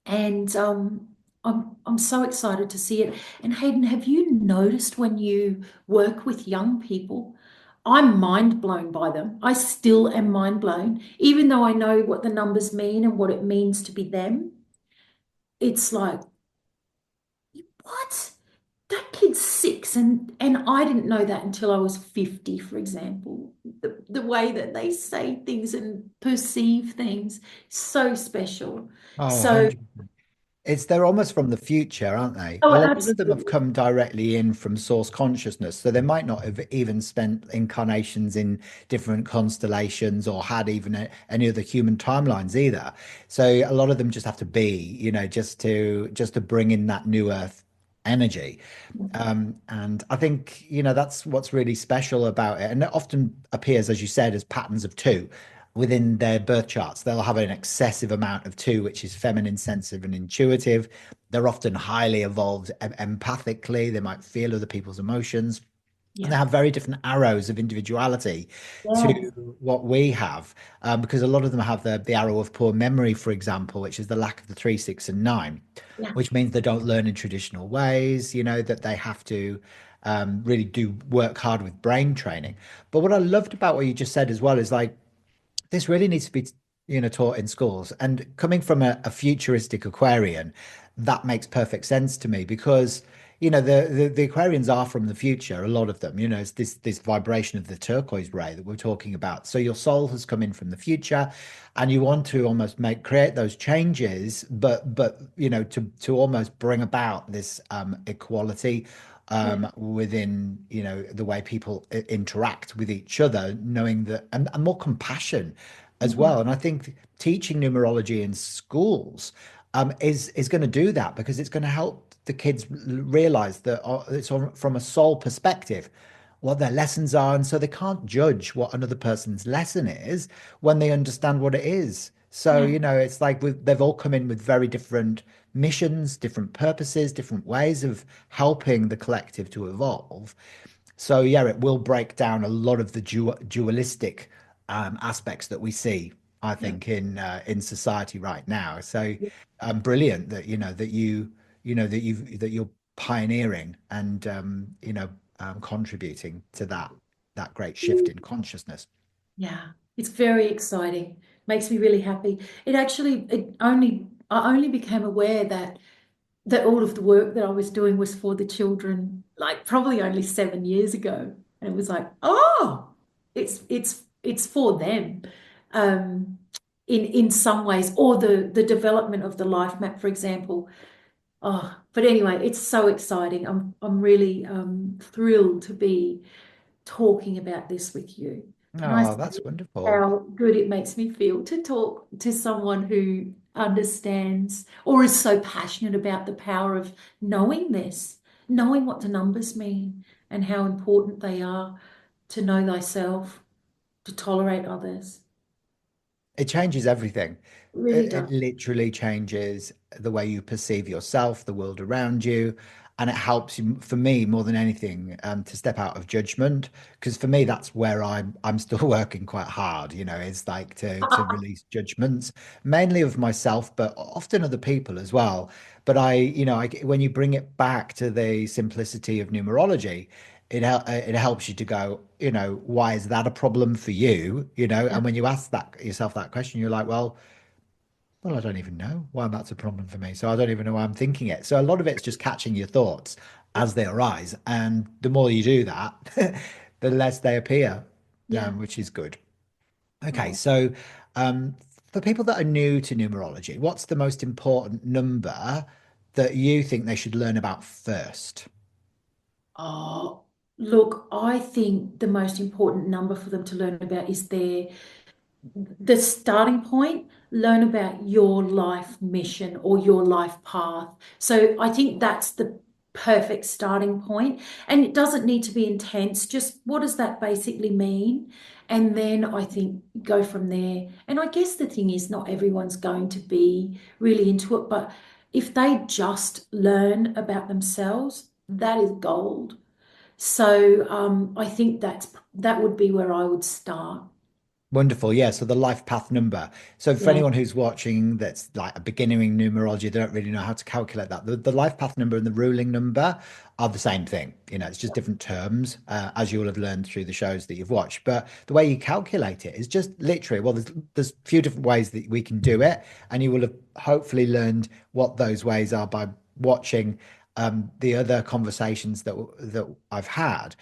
And I'm so excited to see it. And Hayden, have you noticed when you work with young people? I'm mind blown by them. I still am mind blown, even though I know what the numbers mean and what it means to be them. It's like, what? That kid's 6, and I didn't know that until I was 50, for example. The way that they say things and perceive things, so special. Oh, So, 100%. They're almost from the future, aren't they? oh, Well, a lot of them have absolutely. come directly in from source consciousness, so they might not have even spent incarnations in different constellations or had even any other human timelines either. So a lot of them just have to be, just to bring in that new Earth energy. And I think, that's what's really special about it. And it often appears, as you said, as patterns of two within their birth charts. They'll have an excessive amount of two, which is feminine, sensitive, and intuitive. They're often highly evolved empathically. They might feel other people's emotions. And they Yeah. have very different arrows of individuality to Yes. what we have, because a lot of them have the arrow of poor memory, for example, which is the lack of the 3, 6, and 9, Yeah. which means they don't learn in traditional ways, that they have to really do work hard with brain training. But what I loved about what you just said as well is like, this really needs to be, taught in schools. And coming from a futuristic Aquarian, that makes perfect sense to me because, the Aquarians are from the future, a lot of them, it's this vibration of the turquoise ray that we're talking about. So your soul has come in from the future and you want to almost create those changes, but to almost bring about this equality Yeah. within the way people interact with each other, knowing that and more compassion as Mhm. well. And I think teaching numerology in schools is going to do that because it's going to help the kids realize that it's from a soul perspective what their lessons are, and so they can't judge what another person's lesson is when they understand what it is. So, Yeah. it's like they've all come in with very different missions, different purposes, different ways of helping the collective to evolve. So, yeah, it will break down a lot of the dualistic aspects that we see, I Yeah. think, in society right now. So, brilliant that you're pioneering and contributing to that great shift in consciousness. Yeah. It's very exciting. Makes me really happy. I only became aware that all of the work that I was doing was for the children, like probably only 7 years ago. And it was like, oh, it's for them. Um, in some ways, or the development of the life map, for example. Oh, but anyway, it's so exciting. I'm really thrilled to be talking about this with you. Can I Oh, say that's wonderful. how good it makes me feel to talk to someone who understands or is so passionate about the power of knowing this, knowing what the numbers mean and how important they are to know thyself, to tolerate others. It changes everything. It really It does. literally changes the way you perceive yourself, the world around you, and it helps you, for me, more than anything, to step out of judgment. Because for me, that's where I'm still working quite hard. It's like to release judgments, mainly of myself, but often other people as well. But when you bring it back to the simplicity of numerology, it helps you to go, why is that a problem for you? Yeah, And when you ask yourself that question, you're like, well, I don't even know why that's a problem for me. So I don't even know why I'm thinking it. So a lot of it's just catching your thoughts yeah, as they arise. And the more you do that, the less they appear, yeah. which is good. Okay, Oh, so um, For people that are new to numerology, what's the most important number that you think they should learn about first? Oh, look, I think the most important number for them to learn about is the starting point. Learn about your life mission or your life path. So I think that's the perfect starting point. And it doesn't need to be intense. Just what does that basically mean? And then I think go from there. And I guess the thing is, not everyone's going to be really into it, but if they just learn about themselves, that is gold. So I think that would be where I would start. Wonderful. Yeah. So the life path number. So for Yeah. anyone who's watching that's like a beginner in numerology, they don't really know how to calculate that. The life path number and the ruling number are the same thing. It's just different terms, as you will have learned through the shows that you've watched. But the way you calculate it is just literally, well, there's a few different ways that we can do it. And you will have hopefully learned what those ways are by watching the other conversations that I've had.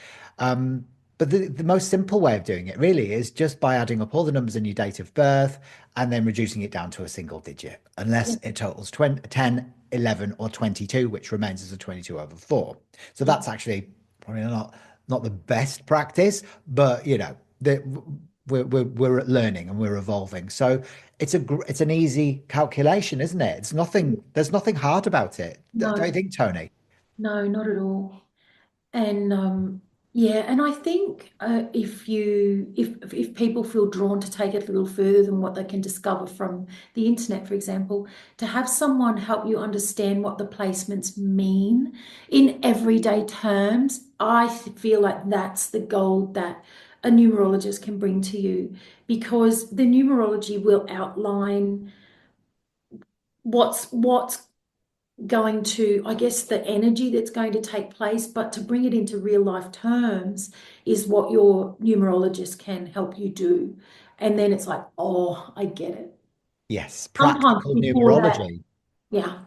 But the most simple way of doing it really is just by adding up all the numbers in your date of birth and then reducing it down to a single digit, unless Yeah. it totals 20, 10, 11, or 22, which remains as a 22 over 4. So Yeah. that's actually probably not the best practice, but we're learning and we're evolving. So it's an easy calculation, isn't it? There's nothing hard about it. Don't you No, think, Tony? no, not at all. And yeah, and I think if people feel drawn to take it a little further than what they can discover from the internet, for example, to have someone help you understand what the placements mean in everyday terms, feel like that's the gold that a numerologist can bring to you, because the numerology will outline what's going to, I guess, the energy that's going to take place, but to bring it into real life terms is what your numerologist can help you do. And then it's like, oh, I get it. Yes, Sometimes practical before that, numerology. yeah,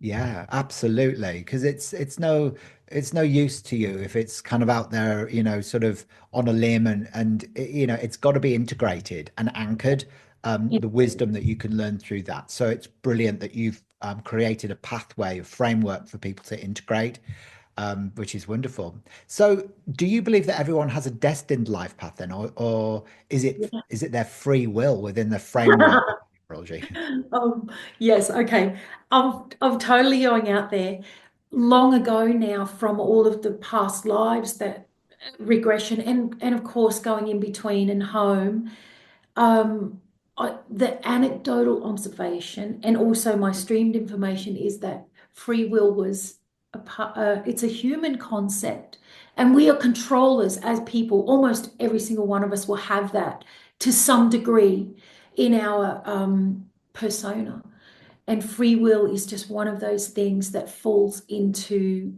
Yeah, absolutely. Because it's no use to you if it's kind of out there, sort of on a limb and it's got to be integrated and anchored. yeah, The wisdom that you can learn through that. So it's brilliant that you've created a pathway, a framework for people to integrate, which is wonderful. So, do you believe that everyone has a destined life path then, or yeah. is it their free will within the framework of numerology? Yes, okay. I'm totally going out there. Long ago now, from all of the past lives, that regression and of course going in between and home. Um, the anecdotal observation and also my streamed information is that free will was it's a human concept, and we are controllers as people. Almost every single one of us will have that to some degree in our persona. And free will is just one of those things that falls into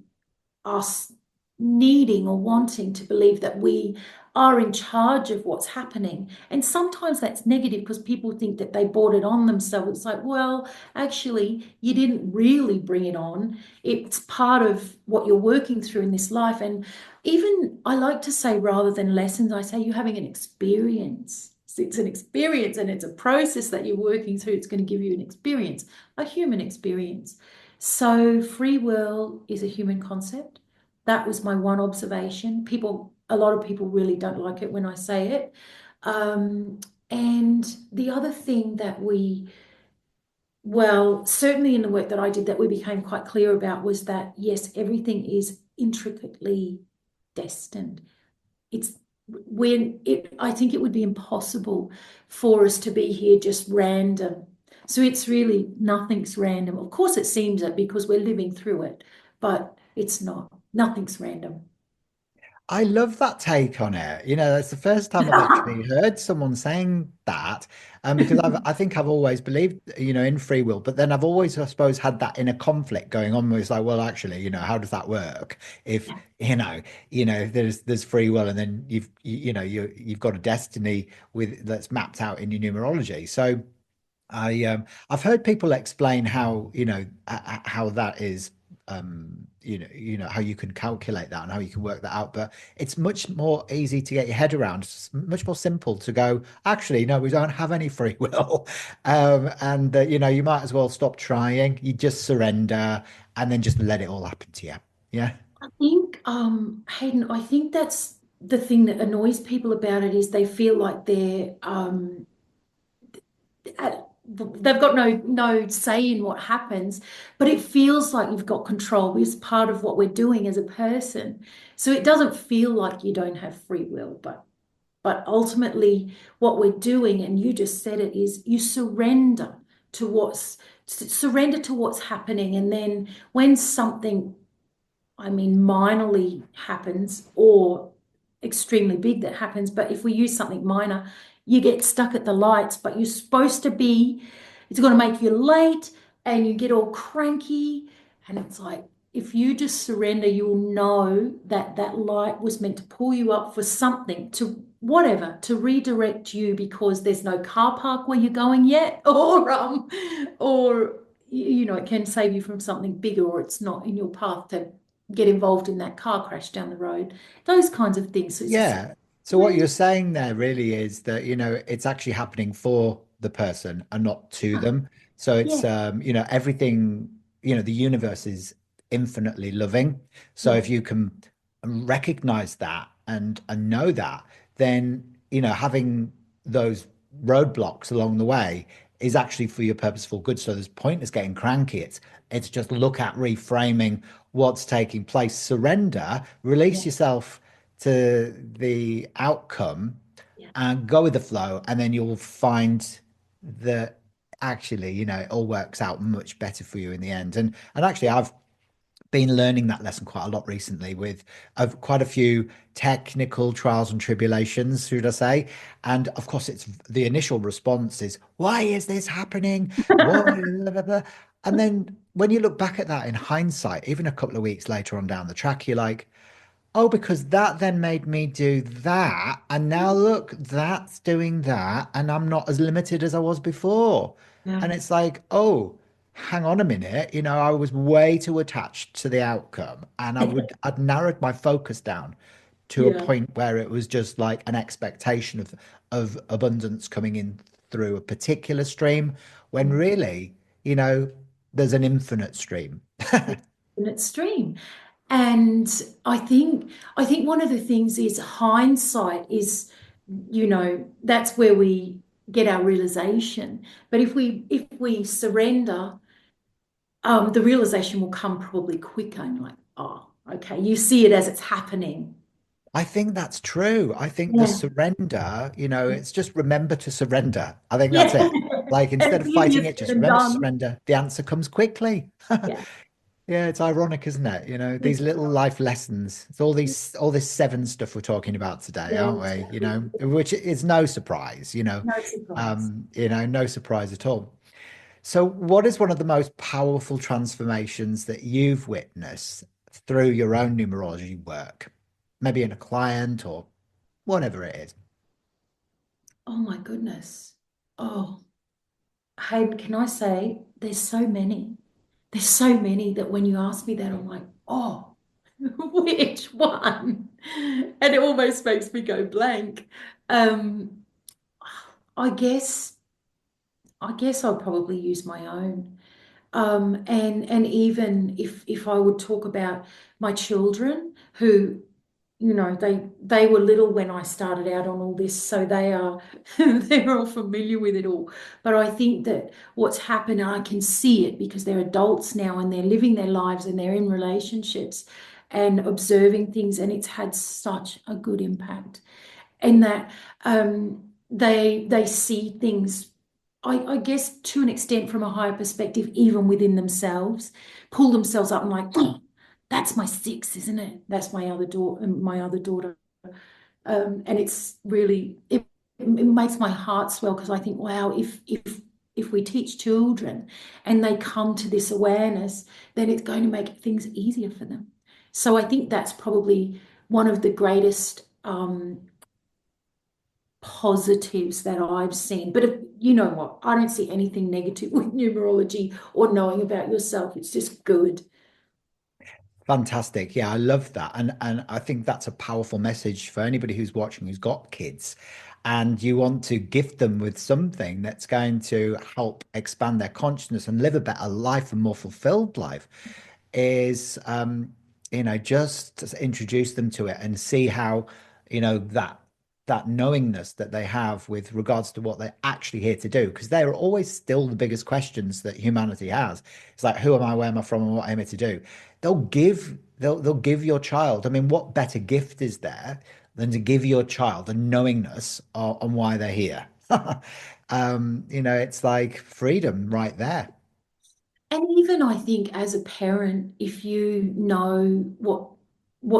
us needing or wanting to believe that we are in charge of what's happening. And sometimes that's negative because people think that they brought it on themselves. It's like, well, actually, you didn't really bring it on. It's part of what you're working through in this life. And even I like to say, rather than lessons, I say you're having an experience. It's an experience and it's a process that you're working through. It's going to give you an experience, a human experience. So, free will is a human concept. That was my one observation. A lot of people really don't like it when I say it. And the other thing that certainly in the work that I did, that we became quite clear about was that, yes, everything is intricately destined. It's I think it would be impossible for us to be here just random. So it's really nothing's random. Of course, it seems that because we're living through it, but it's not. Nothing's random. I love that take on it. That's the first time I've actually heard someone saying that. Because I think I've always believed, in free will, but then I've always, I suppose, had that inner conflict going on where it's like, well, actually, how does that work? If, Yeah. if there's free will and then you've got a destiny that's mapped out in your numerology. So I've heard people explain how, how that is. how you can calculate that and how you can work that out. But it's much more easy to get your head around. It's much more simple to go, actually, no, we don't have any free will. And you might as well stop trying. You just surrender and then just let it all happen to you. Yeah. I think, Hayden, I think that's the thing that annoys people about it is they feel like they've got no say in what happens, but it feels like you've got control is part of what we're doing as a person. So it doesn't feel like you don't have free will, but ultimately what we're doing, and you just said it, is you to surrender to what's happening. And then when something, I mean, minorly happens or extremely big that happens, but if we use something minor, you get stuck at the lights, but you're supposed to be, it's going to make you late and you get all cranky. And it's like, if you just surrender, you'll know that that light was meant to pull you up for something, to whatever, to redirect you, because there's no car park where you're going yet, or it can save you from something bigger, or it's not in your path to get involved in that car crash down the road, those kinds of things. So it's just Yeah. So what surrender. you're saying there really is that, it's actually happening for the person and not to them. So it's, Yeah, everything, the universe is infinitely loving. So yeah, if you can recognize that and know that, then, having those roadblocks along the way is actually for your purposeful good. So there's pointless getting cranky. It's just look at reframing what's taking place, surrender, release yeah, yourself to the outcome yeah, and go with the flow, and then you'll find that actually, it all works out much better for you in the end. And actually, I've been learning that lesson quite a lot recently with quite a few technical trials and tribulations, should I say? And of course, it's the initial response is, "Why is this happening? Why?" blah, blah, blah. And then when you look back at that in hindsight, even a couple of weeks later on down the track, you're like, oh, because that then made me do that. And now look, that's doing that. And I'm not as limited as I was before. yeah, And it's like, oh, hang on a minute. I was way too attached to the outcome. And I'd narrowed my focus down to a yeah, point where it was just like an expectation of abundance coming in through a particular stream, when yeah. really, there's an infinite stream. Infinite stream. And I think one of the things is hindsight is, that's where we get our realization. But if we surrender, the realization will come probably quicker, and like, oh, okay, you see it as it's happening. I think that's true. I think the Yeah. surrender, it's just remember to surrender. I think that's Yeah. it. Like And instead it's of easier fighting it, said just than remember to done. surrender. The answer comes quickly. Yeah. Yeah, it's ironic, isn't it? These little life lessons. It's all this seven stuff we're talking about today, Yeah, aren't we? Which is no surprise, no surprise. no surprise at all. So what is one of the most powerful transformations that you've witnessed through your own numerology work? Maybe in a client or whatever it is. Oh my goodness. Oh, Hayden, can I say there's so many? There's so many that when you ask me that, I'm like, oh, which one? And it almost makes me go blank. Um, I guess I guess I'll probably use my own. And even if I would talk about my children who, they were little when I started out on all this, so they are they're all familiar with it all. But I think that what's happened, and I can see it because they're adults now and they're living their lives and they're in relationships and observing things, and it's had such a good impact. In that they see things, I guess, to an extent from a higher perspective, even within themselves, pull themselves up and like, oh, that's my six, isn't it? That's my other daughter. And it's really it makes my heart swell because I think, wow, if we teach children and they come to this awareness, then it's going to make things easier for them. So I think that's probably one of the greatest positives that I've seen. But if, you know what? I don't see anything negative with numerology or knowing about yourself. It's just good. Fantastic. Yeah, I love that. And I think that's a powerful message for anybody who's watching who's got kids and you want to gift them with something that's going to help expand their consciousness and live a better life, a more fulfilled life, is just to introduce them to it and see how, that knowingness that they have with regards to what they're actually here to do, because they're always still the biggest questions that humanity has. It's like, who am I, where am I from, and what am I here to do? They'll give your child. I mean, what better gift is there than to give your child the knowingness on why they're here? It's like freedom right there. And even I think as a parent, if you know what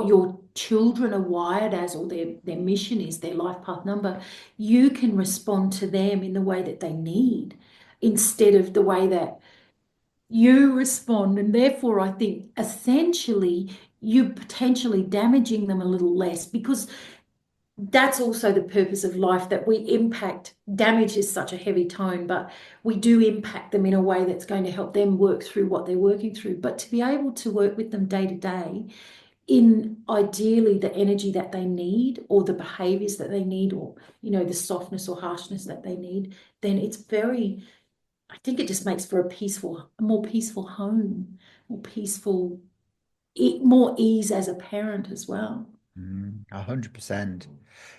your children are wired as, or their mission is, their life path number, you can respond to them in the way that they need instead of the way that you respond. And therefore, I think essentially you're potentially damaging them a little less, because that's also the purpose of life, that we impact. Damage is such a heavy tone, but we do impact them in a way that's going to help them work through what they're working through. But to be able to work with them day to day in ideally the energy that they need, or the behaviors that they need, or the softness or harshness that they need, then it's very, I think it just makes for a more peaceful home, more peaceful, more ease as a parent as well. 100%.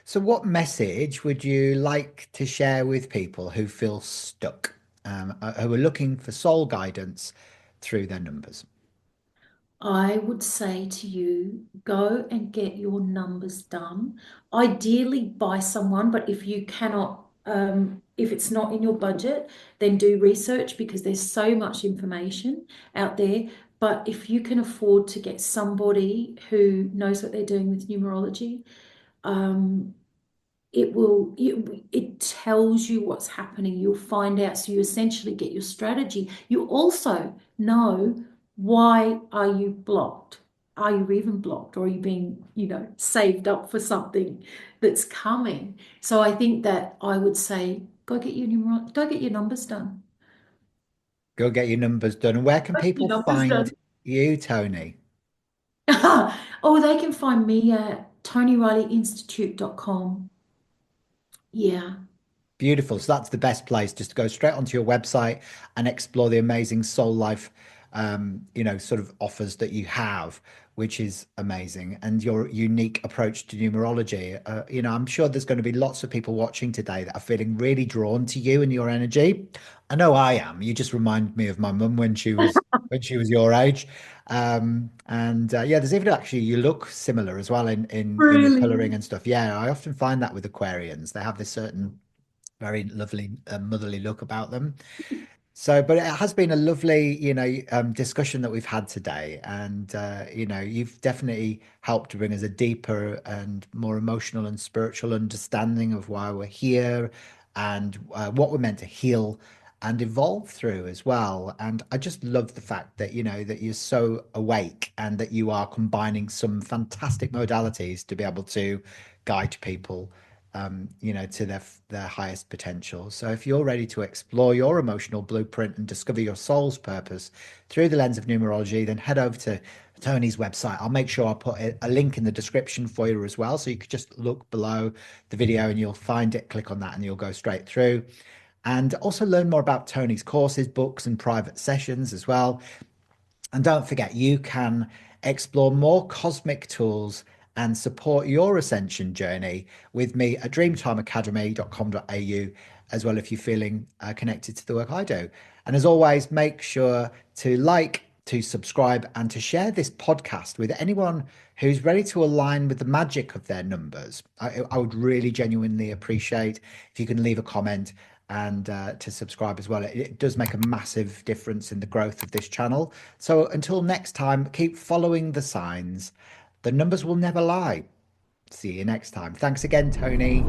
So, what message would you like to share with people who feel stuck, who are looking for soul guidance through their numbers? I would say to you, go and get your numbers done. Ideally by someone, but if you cannot, if it's not in your budget, then do research, because there's so much information out there. But if you can afford to get somebody who knows what they're doing with numerology, um, it tells you what's happening. You'll find out. So you essentially get your strategy. You also know, why are you blocked? Are you even blocked, or are you being, saved up for something that's coming? So I think that I would say, go get your numbers done. Go get your numbers done. And where can Go get your people numbers find done. you, Toni? Oh, they can find me at ToniReillyInstitute.com. Yeah. Beautiful. So that's the best place, just to go straight onto your website and explore the amazing soul life, sort of offers that you have, which is amazing. And your unique approach to numerology. I'm sure there's going to be lots of people watching today that are feeling really drawn to you and your energy. I know I am. You just remind me of my mum when she was your age. And yeah, there's even actually you look similar as well in your coloring Really? and stuff. Yeah, I often find that with Aquarians. They have this certain very lovely motherly look about them. So, but it has been a lovely, discussion that we've had today, and you've definitely helped to bring us a deeper and more emotional and spiritual understanding of why we're here and what we're meant to heal and evolve through as well. And I just love the fact that that you're so awake and that you are combining some fantastic modalities to be able to guide people to their highest potential. So if you're ready to explore your emotional blueprint and discover your soul's purpose through the lens of numerology, then head over to Toni's website. I'll make sure I'll put a link in the description for you as well. So you could just look below the video and you'll find it, click on that, and you'll go straight through. And also learn more about Toni's courses, books, and private sessions as well. And don't forget, you can explore more cosmic tools and support your ascension journey with me at dreamtimeacademy.com.au, as well if you're feeling connected to the work I do. And as always, make sure to like, to subscribe, and to share this podcast with anyone who's ready to align with the magic of their numbers. I would really genuinely appreciate if you can leave a comment and to subscribe as well. It does make a massive difference in the growth of this channel. So until next time, keep following the signs. The numbers will never lie. See you next time. Thanks again, Toni.